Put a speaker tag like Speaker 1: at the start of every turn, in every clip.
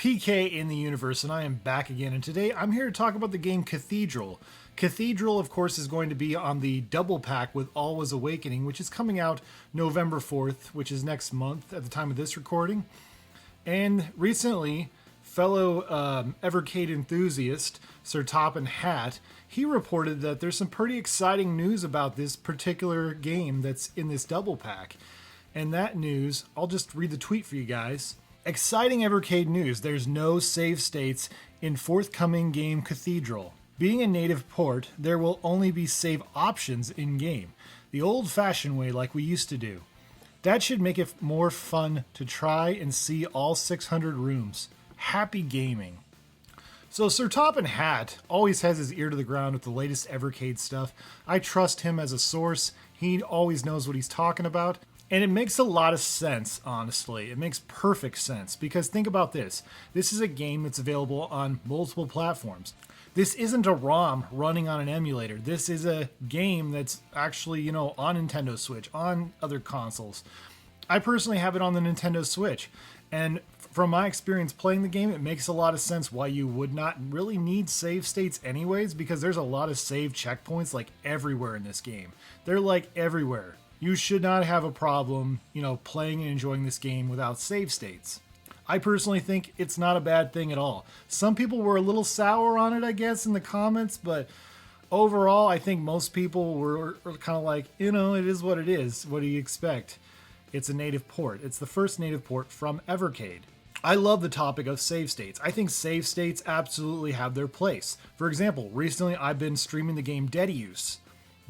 Speaker 1: PK in the universe, and I am back again. And today I'm here to talk about the game Cathedral. Cathedral, of course, is going to be on the double pack with Always Awakening, which is coming out November 4th, which is next month at the time of this recording. And recently, fellow Evercade enthusiast, Sir Toppin Hat, he reported that there's some pretty exciting news about this particular game that's in this double pack. And that news, I'll just read the tweet for you guys. Exciting Evercade news, there's no save states in forthcoming game Cathedral. Being a native port, there will only be save options in-game, the old-fashioned way like we used to do. That should make it more fun to try and see all 600 rooms. Happy gaming. So Sir Toppin Hat always has his ear to the ground with the latest Evercade stuff. I trust him as a source. He always knows what he's talking about. And it makes a lot of sense, honestly. It makes perfect sense, because think about this. This is a game that's available on multiple platforms. This isn't a ROM running on an emulator. This is a game that's actually, on Nintendo Switch, on other consoles. I personally have it on the Nintendo Switch. And from my experience playing the game, it makes a lot of sense why you would not really need save states anyways, because there's a lot of save checkpoints like everywhere in this game. They're like everywhere. You should not have a problem, playing and enjoying this game without save states. I personally think it's not a bad thing at all. Some people were a little sour on it, I guess, in the comments, but overall, I think most people were kind of like, it is what it is. What do you expect? It's a native port. It's the first native port from Evercade. I love the topic of save states. I think save states absolutely have their place. For example, recently I've been streaming the game Dedius.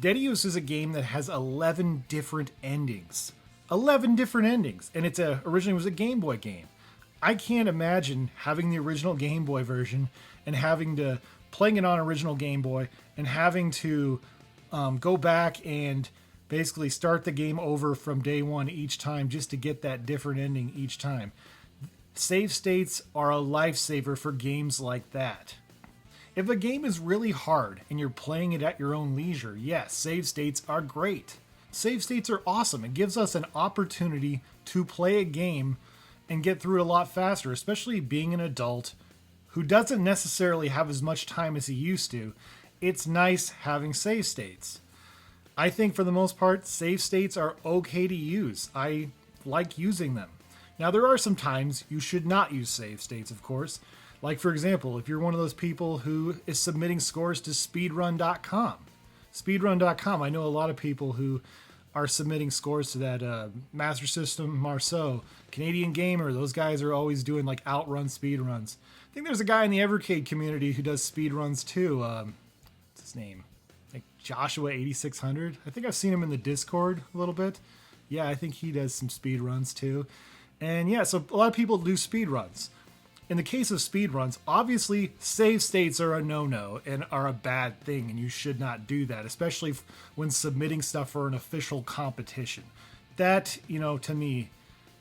Speaker 1: Dedius is a game that has 11 different endings. 11 different endings. And originally was a Game Boy game. I can't imagine having the original Game Boy version and playing it on original Game Boy and having to go back and basically start the game over from day one each time just to get that different ending each time. Save states are a lifesaver for games like that. If a game is really hard and you're playing it at your own leisure, yes, save states are great. Save states are awesome. It gives us an opportunity to play a game and get through it a lot faster, especially being an adult who doesn't necessarily have as much time as he used to. It's nice having save states. I think for the most part, save states are okay to use. I like using them. Now, there are some times you should not use save states, of course. Like, for example, if you're one of those people who is submitting scores to speedrun.com. Speedrun.com, I know a lot of people who are submitting scores to that. Master System, Marceau, Canadian Gamer, those guys are always doing like outrun speedruns. I think there's a guy in the Evercade community who does speedruns too. What's his name? Like Joshua8600. I think I've seen him in the Discord a little bit. Yeah, I think he does some speedruns too. And yeah, so a lot of people do speedruns. In the case of speedruns, obviously save states are a no-no and are a bad thing, and you should not do that, especially when submitting stuff for an official competition. That, to me,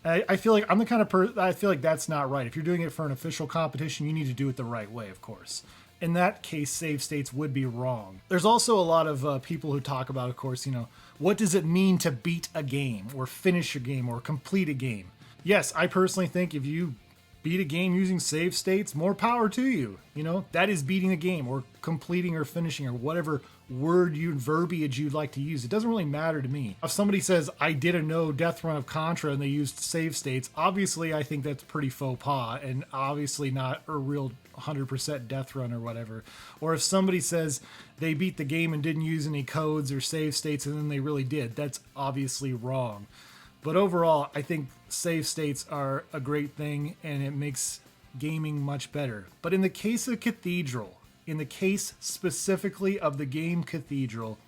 Speaker 1: I feel like I'm the kind of person, I feel like that's not right. If you're doing it for an official competition, you need to do it the right way, of course. In that case, save states would be wrong. There's also a lot of people who talk about, of course, what does it mean to beat a game or finish a game or complete a game? Yes, I personally think if you beat a game using save states, more power to you. That is beating a game or completing or finishing or whatever verbiage you'd like to use. It doesn't really matter to me. If somebody says, I did a no death run of Contra and they used save states, obviously I think that's pretty faux pas and obviously not a real 100% death run or whatever. Or if somebody says they beat the game and didn't use any codes or save states and then they really did, that's obviously wrong. But overall, I think save states are a great thing and it makes gaming much better. But in the case of Cathedral, in the case specifically of the game Cathedral,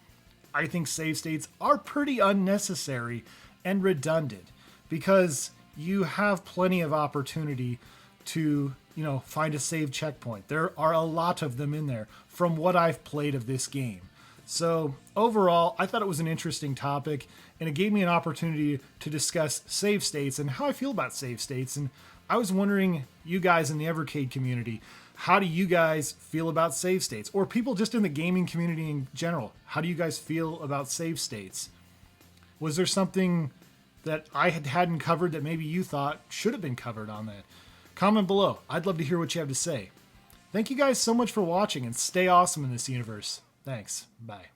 Speaker 1: I think save states are pretty unnecessary and redundant because you have plenty of opportunity to, find a save checkpoint. There are a lot of them in there from what I've played of this game. So overall, I thought it was an interesting topic, and it gave me an opportunity to discuss save states and how I feel about save states. And I was wondering, you guys in the Evercade community, how do you guys feel about save states? Or people just in the gaming community in general, how do you guys feel about save states? Was there something that I hadn't covered that maybe you thought should have been covered on that? Comment below. I'd love to hear what you have to say. Thank you guys so much for watching, and stay awesome in this universe. Thanks. Bye.